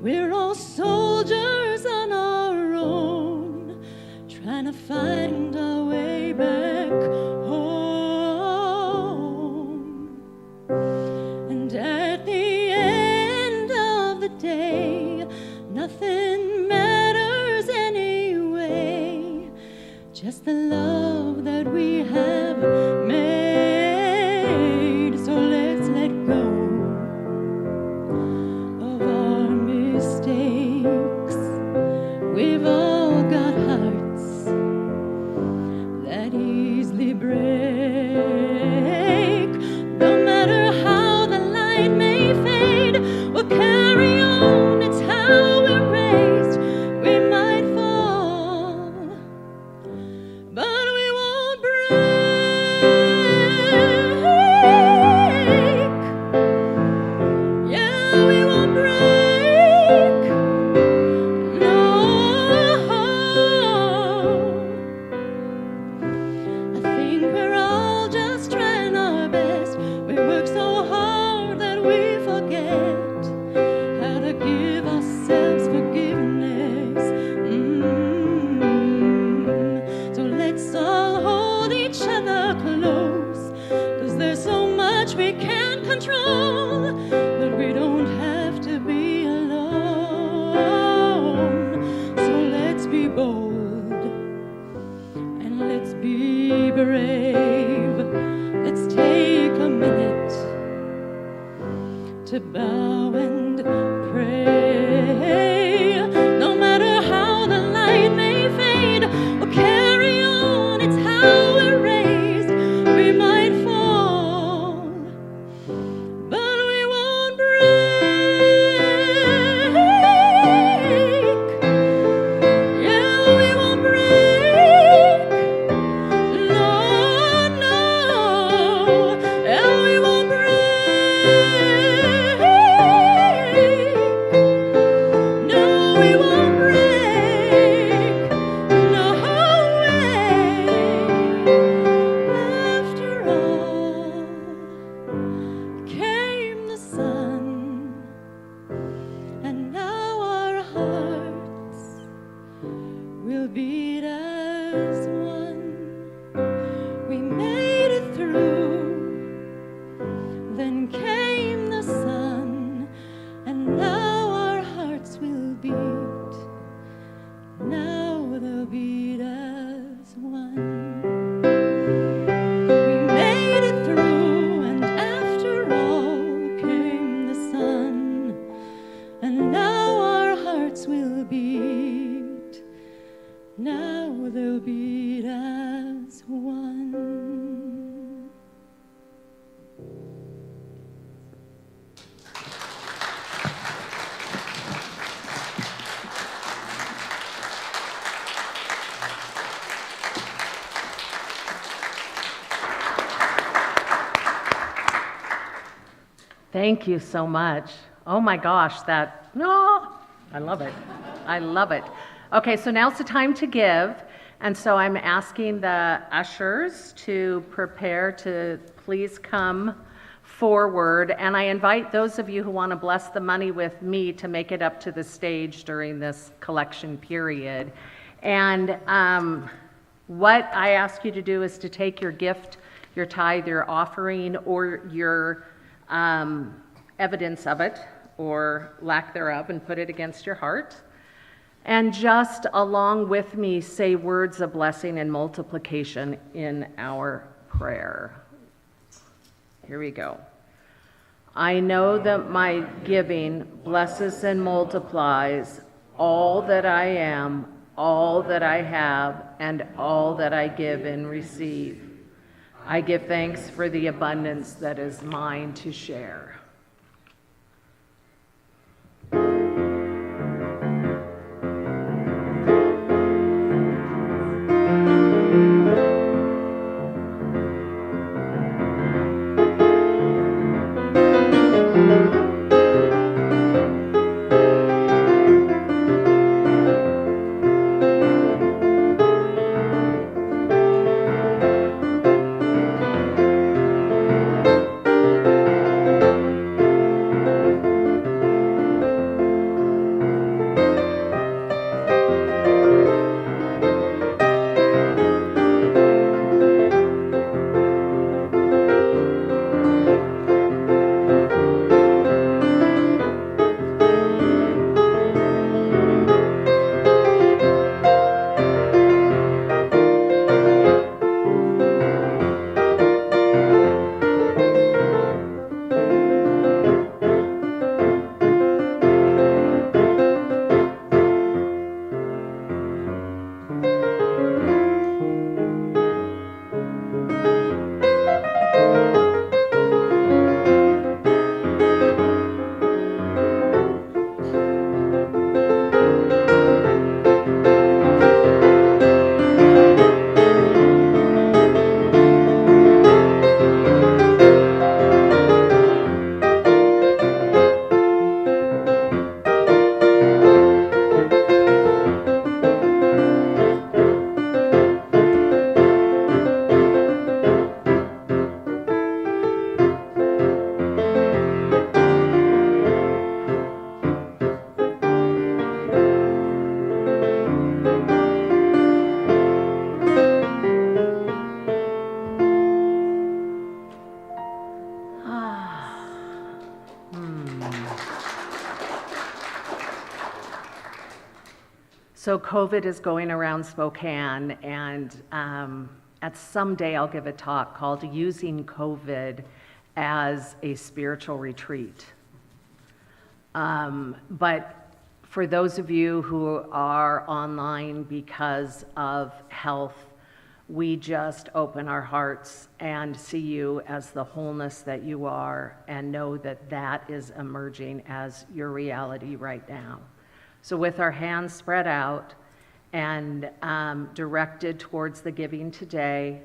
We're all soldiers on our own, trying to find our way back home. And at the end of the day, nothing matters anyway, just the love that we have made. So let's let go of our mistakes. We've all got hearts that easily break. No matter how the light may fade, we'll carry on. It's how we're raised. We might fall, but we won't break. Yeah, we won't break. No. I think we're all just trying our best. We work so hard that we forget how to give ourselves forgiveness. So let's all hold each other close, 'cause there's so much we can't control, but we don't have to be alone. So let's be bold and let's be brave. Let's take a minute to bow and pray. No matter how the light may fade, we'll carry on. It's how we're raised. We might fall, but we won't break. Yeah, we won't break. No, no. Yeah, we won't break. No, we Thank you so much. Oh my gosh, no, I love it. I love it. Okay, so now's the time to give. And so I'm asking the ushers to prepare to please come forward. And I invite those of you who want to bless the money with me to make it up to the stage during this collection period. And what I ask you to do is to take your gift, your tithe, your offering, or your evidence of it, or lack thereof, and put it against your heart. And just along with me, say words of blessing and multiplication in our prayer. Here we go. I know that my giving blesses and multiplies all that I am, all that I have, and all that I give and receive. I give thanks for the abundance that is mine to share. So COVID is going around Spokane, and at some day I'll give a talk called Using COVID as a Spiritual Retreat. But for those of you who are online because of health, we just open our hearts and see you as the wholeness that you are, and know that that is emerging as your reality right now. So with our hands spread out and directed towards the giving today,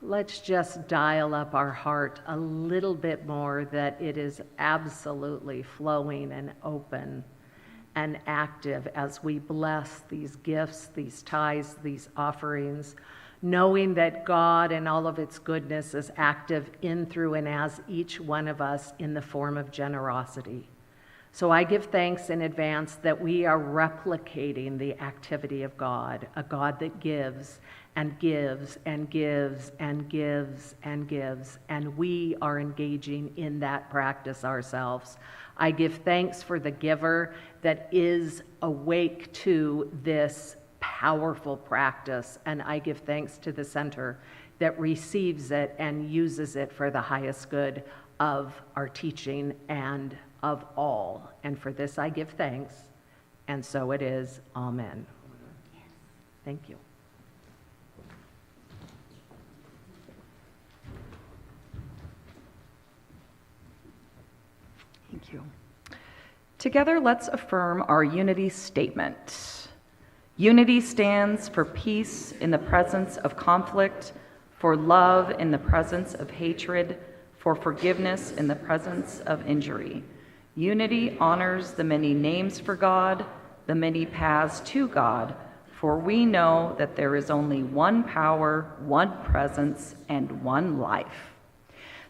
let's just dial up our heart a little bit more, that it is absolutely flowing and open and active as we bless these gifts, these tithes, these offerings, knowing that God and all of its goodness is active in, through, and as each one of us in the form of generosity. So I give thanks in advance that we are replicating the activity of God, a God that gives and gives and gives and gives and gives, and we are engaging in that practice ourselves. I give thanks for the giver that is awake to this powerful practice, and I give thanks to the center that receives it and uses it for the highest good of our teaching and of all. And for this I give thanks, and so it is. Amen. Thank you. Thank you. Together, let's affirm our unity statement. Unity stands for peace in the presence of conflict, for love in the presence of hatred, for forgiveness in the presence of injury. Unity honors the many names for God, the many paths to God, for we know that there is only one power, one presence, and one life.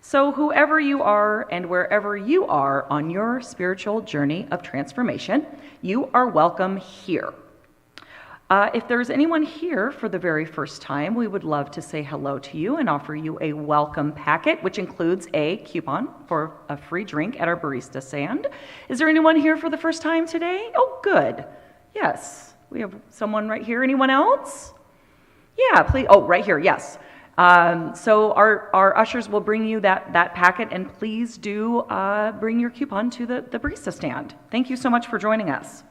So whoever you are and wherever you are on your spiritual journey of transformation, you are welcome here. If there's anyone here for the very first time, we would love to say hello to you and offer you a welcome packet, which includes a coupon for a free drink at our barista stand. Is there anyone here for the first time today? Oh, good. Yes, we have someone right here. Anyone else? Yeah, please. Oh, right here, yes. So our ushers will bring you that packet, and please do bring your coupon to the barista stand. Thank you so much for joining us.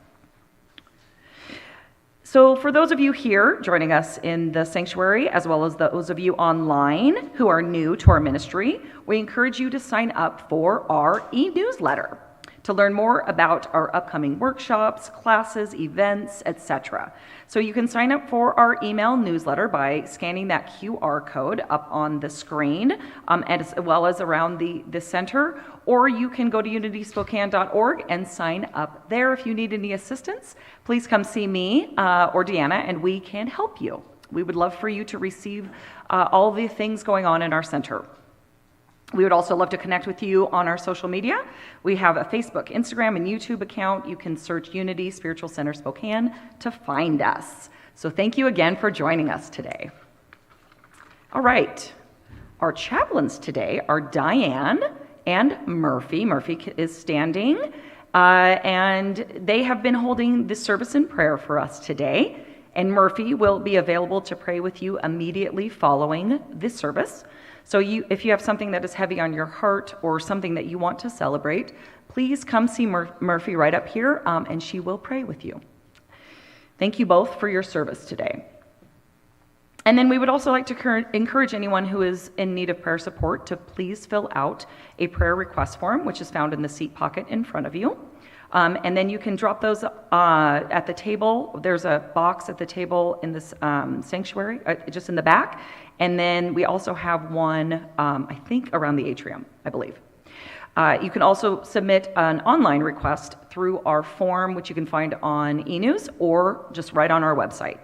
So for those of you here joining us in the sanctuary, as well as those of you online who are new to our ministry, we encourage you to sign up for our e-newsletter to learn more about our upcoming workshops, classes, events, etc. So you can sign up for our email newsletter by scanning that QR code up on the screen, as well as around the center, or you can go to unityspokane.org and sign up there. If you need any assistance, please come see me or Deanna, and we can help you. We would love for you to receive all the things going on in our center. We would also love to connect with you on our social media. We have a Facebook, Instagram, and YouTube account. You can search Unity Spiritual Center Spokane to find us. So thank you again for joining us today. All right, our chaplains today are Diane and Murphy. Murphy is standing, and they have been holding this service in prayer for us today. And Murphy will be available to pray with you immediately following this service. So if you have something that is heavy on your heart or something that you want to celebrate, please come see Murphy right up here, and she will pray with you. Thank you both for your service today. And then we would also like to encourage anyone who is in need of prayer support to please fill out a prayer request form, which is found in the seat pocket in front of you. And then you can drop those at the table. There's a box at the table in this sanctuary, just in the back. And then we also have one, I think, around the atrium, I believe. You can also submit an online request through our form, which you can find on eNews or just right on our website.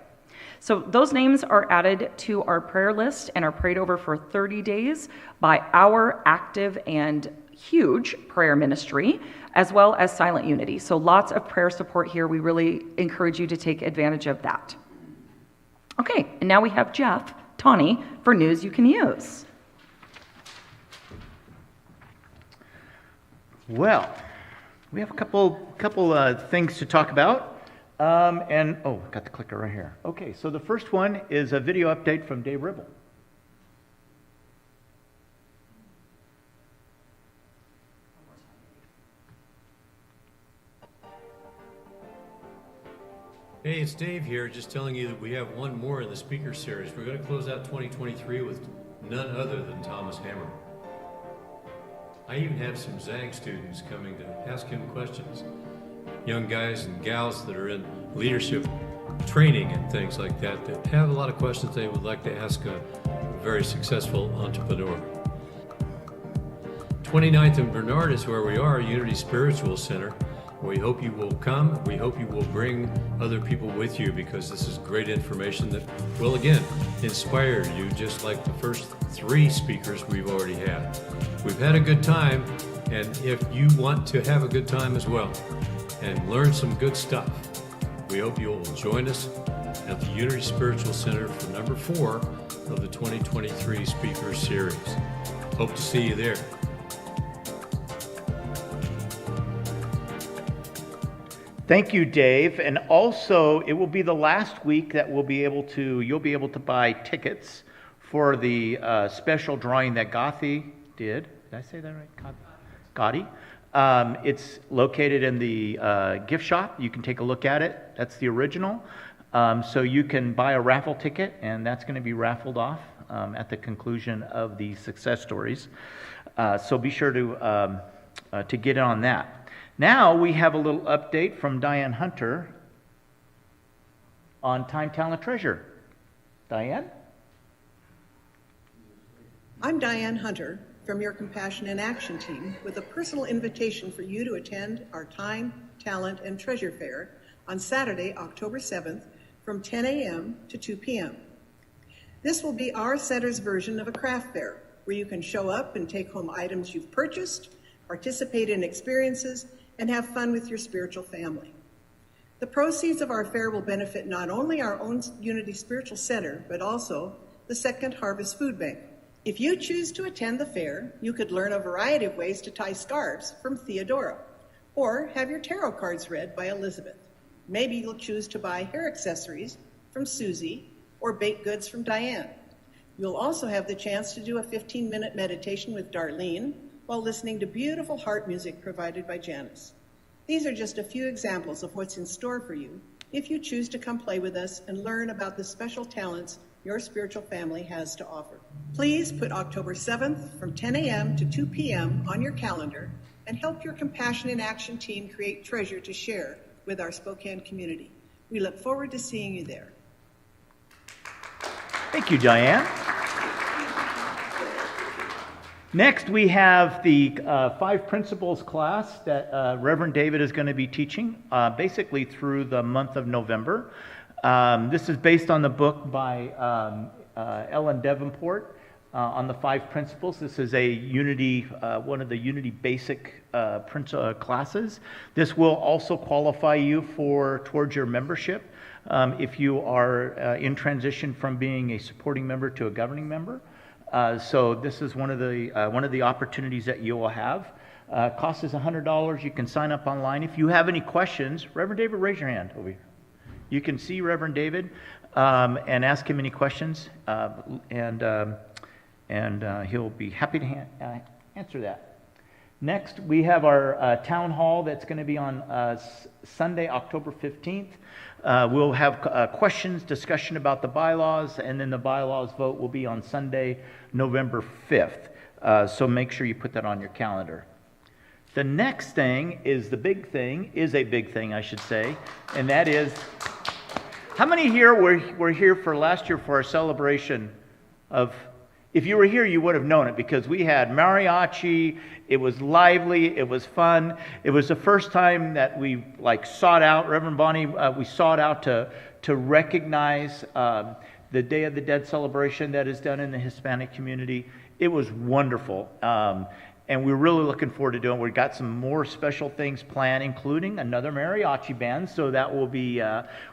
So those names are added to our prayer list and are prayed over for 30 days by our active and huge prayer ministry, as well as Silent Unity. So lots of prayer support here. We really encourage you to take advantage of that. Okay, and now we have Jeff Tawney for news you can use. Well, we have a couple things to talk about. Got the clicker right here. Okay, so the first one is a video update from Dave Ribble. Hey, it's Dave here, just telling you that we have one more in the speaker series. We're going to close out 2023 with none other than Thomas Hammer. I even have some ZAG students coming to ask him questions. Young guys and gals that are in leadership training and things like that have a lot of questions they would like to ask a very successful entrepreneur. 29th and Barnard is where we are, Unity Spiritual Center. We hope you will come. We hope you will bring other people with you, because this is great information that will, again, inspire you, just like the first 3 speakers we've already had. We've had a good time, and if you want to have a good time as well and learn some good stuff, we hope you'll join us at the Unity Spiritual Center for number 4 of the 2023 speaker series. Hope to see you there. Thank you, Dave. And also, it will be the last week that you'll be able to buy tickets for the special drawing that Gothi did. Did I say that right? Gotti. It's located in the gift shop. You can take a look at it. That's the original. So you can buy a raffle ticket, and that's going to be raffled off at the conclusion of the success stories. So be sure to get in on that. Now we have a little update from Diane Hunter on Time, Talent, Treasure. Diane? I'm Diane Hunter, from your Compassion in Action team with a personal invitation for you to attend our Time, Talent, and Treasure Fair on Saturday, October 7th from 10 a.m. to 2 p.m. This will be our center's version of a craft fair where you can show up and take home items you've purchased, participate in experiences, and have fun with your spiritual family. The proceeds of our fair will benefit not only our own Unity Spiritual Center, but also the Second Harvest Food Bank. If you choose to attend the fair, you could learn a variety of ways to tie scarves from Theodora, or have your tarot cards read by Elizabeth. Maybe you'll choose to buy hair accessories from Susie, or baked goods from Diane. You'll also have the chance to do a 15-minute meditation with Darlene while listening to beautiful harp music provided by Janice. These are just a few examples of what's in store for you if you choose to come play with us and learn about the special talents your spiritual family has to offer. Please put October 7th from 10 a.m. to 2 p.m. on your calendar and help your Compassion in Action team create treasure to share with our Spokane community. We look forward to seeing you there. Thank you, Diane. Next, we have the 5 Principles class that Reverend David is going to be teaching basically through the month of November. This is based on the book by Ellen Davenport on the 5 Principles. This is a Unity, one of the Unity basic classes. This will also qualify you towards your membership if you are in transition from being a supporting member to a governing member. So this is one of the opportunities that you will have. Cost is $100. You can sign up online. If you have any questions, Reverend David, raise your hand over here. You can see Reverend David and ask him any questions, and he'll be happy to answer that. Next, we have our town hall that's going to be on Sunday, October 15th. We'll have questions, discussion about the bylaws, and then the bylaws vote will be on Sunday, November 5th. So make sure you put that on your calendar. The next thing is a big thing, I should say, and that is, how many here were here for last year for our celebration of, if you were here, you would have known it because we had mariachi, it was lively, it was fun. It was the first time that we sought out, Reverend Bonnie, we sought out to recognize the Day of the Dead celebration that is done in the Hispanic community. It was wonderful. And we're really looking forward to doing it. We've got some more special things planned, including another mariachi band. So that will be,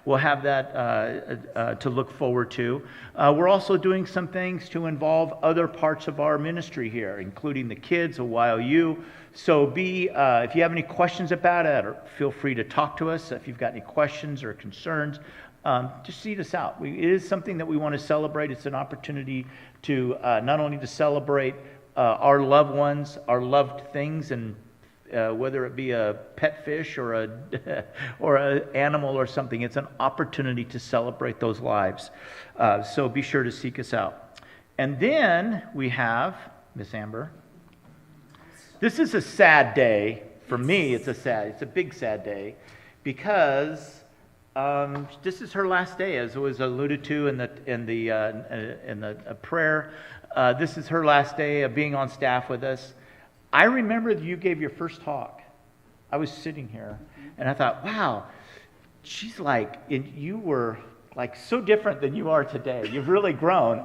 we'll have that to look forward to. We're also doing some things to involve other parts of our ministry here, including the kids, YOU. So if you have any questions about it, or feel free to talk to us. If you've got any questions or concerns, just seek us out. It is something that we want to celebrate. It's an opportunity to not only to celebrate our loved ones, our loved things, and whether it be a pet fish or an animal or something, it's an opportunity to celebrate those lives. So be sure to seek us out. And then we have Miss Amber. This is a sad day for me. It's a big sad day because this is her last day, as it was alluded to in the prayer. This is her last day of being on staff with us. I remember that you gave your first talk. I was sitting here, and I thought, wow, she's you were so different than you are today. You've really grown.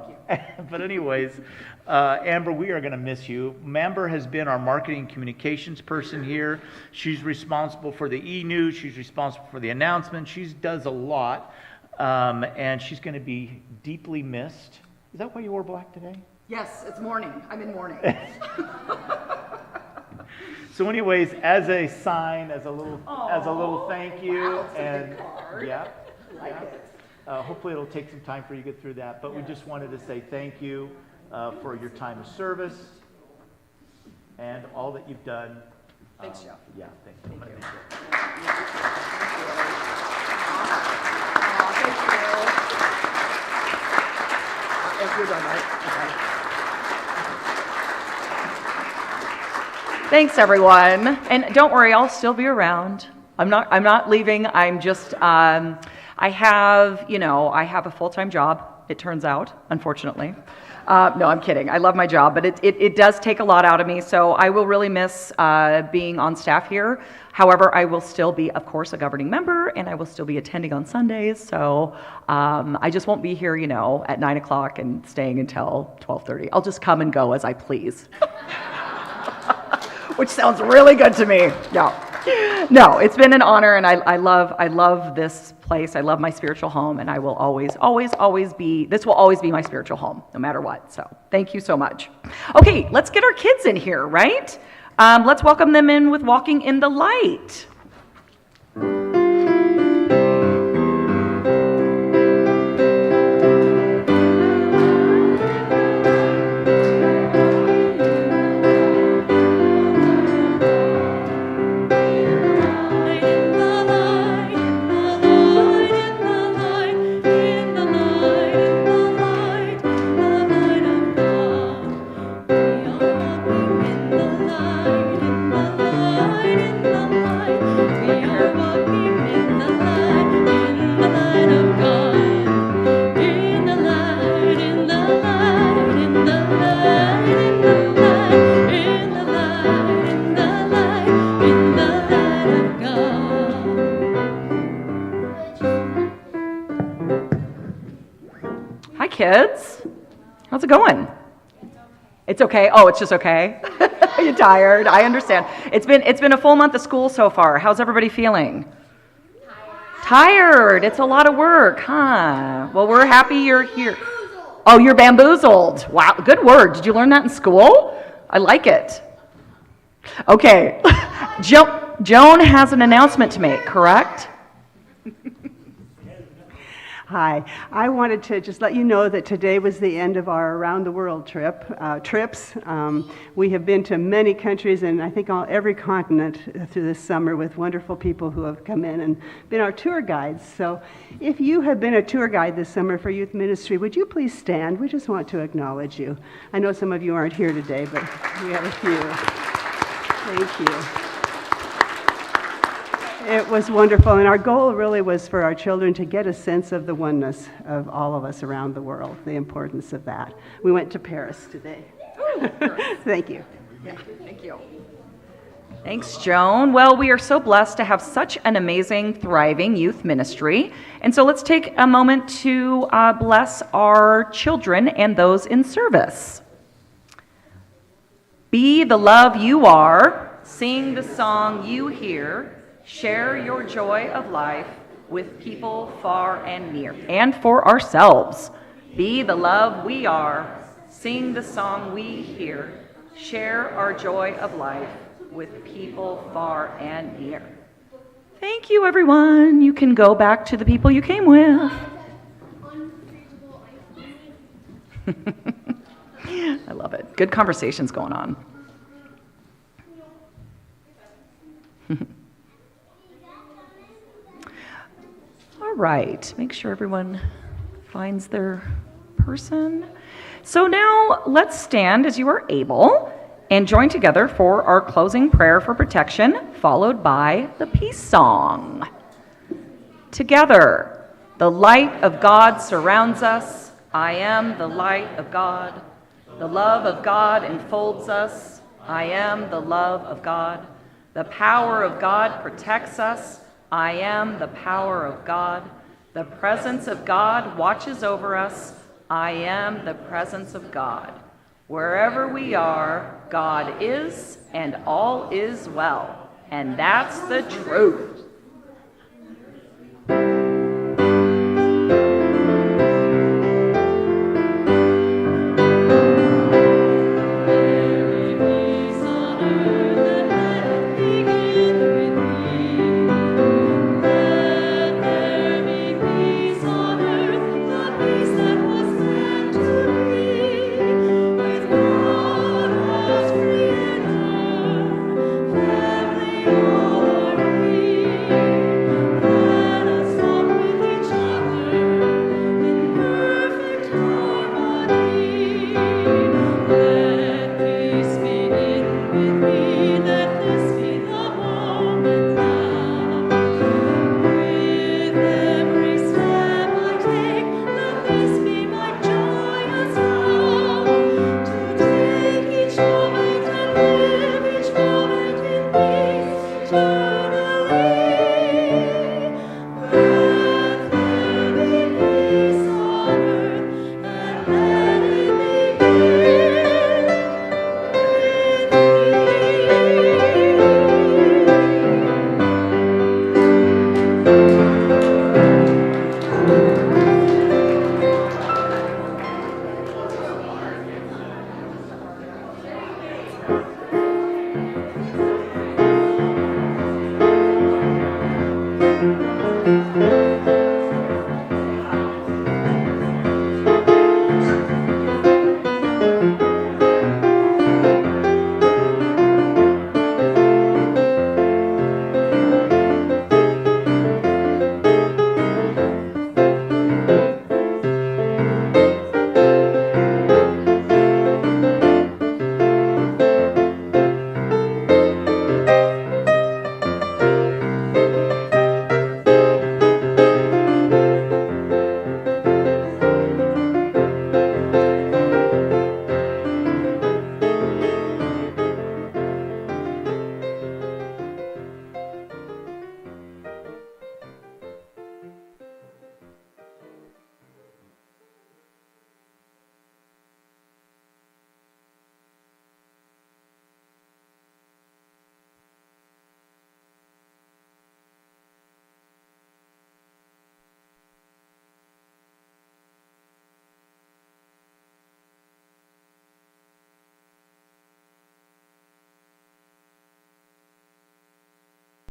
But anyways, Amber, we are going to miss you. Amber has been our marketing communications person here. She's responsible for the e-news. She's responsible for the announcements. She does a lot, and she's going to be deeply missed. Is that why you wore black today? Yes, it's morning. I'm in mourning. So anyways, as a sign, as a little thank you, wow, and big card. yeah, I like it. hopefully it'll take some time for you to get through that, but we just wanted to say thank you for your time of service and all that you've done. Thanks, Joe. Yeah, thank you. Thank you. If you're done, right? Okay. Thanks, everyone. And don't worry, I'll still be around. I'm not leaving. I'm just, I have a full-time job, it turns out, unfortunately. No, I'm kidding. I love my job, but it does take a lot out of me. So I will really miss being on staff here. However, I will still be, of course, a governing member, and I will still be attending on Sundays. So I just won't be here, at 9 o'clock and staying until 12:30. I'll just come and go as I please, which sounds really good to me. No, it's been an honor, and I love this place. I love my spiritual home, and I will always be, this will always be my spiritual home, no matter what. So thank you so much. Okay, let's get our kids in here, right? Let's welcome them in with Walking in the Light. Kids, how's it going? It's okay. Oh, it's just okay. You're tired. I understand. It's been a full month of school so far. How's everybody feeling? Tired. It's a lot of work, huh? Well, we're happy you're here. Oh, you're bamboozled. Wow, good word. Did you learn that in school? I like it. Okay. Joan has an announcement to make, correct? Hi. I wanted to just let you know that today was the end of our around the world trips. We have been to many countries and I think every continent through this summer with wonderful people who have come in and been our tour guides. So if you have been a tour guide this summer for youth ministry, would you please stand? We just want to acknowledge you. I know some of you aren't here today, but we have a few. Thank you. It was wonderful, and our goal really was for our children to get a sense of the oneness of all of us around the world, the importance of that. We went to Paris today. Thank you. Yeah, thank you. Thanks, Joan. Well, we are so blessed to have such an amazing, thriving youth ministry. And so let's take a moment to bless our children and those in service. Be the love you are, sing the song you hear, share your joy of life with people far and near, and for ourselves. Be the love we are, sing the song we hear, share our joy of life with people far and near. Thank you, everyone. You can go back to the people you came with. I love it. Good conversations going on. All right, make sure everyone finds their person. So now let's stand as you are able and join together for our closing prayer for protection, followed by the peace song. Together, the light of God surrounds us. I am the light of God. The love of God enfolds us. I am the love of God. The power of God protects us. I am the power of God. The presence of God watches over us. I am the presence of God. Wherever we are, God is, and all is well. And that's the truth.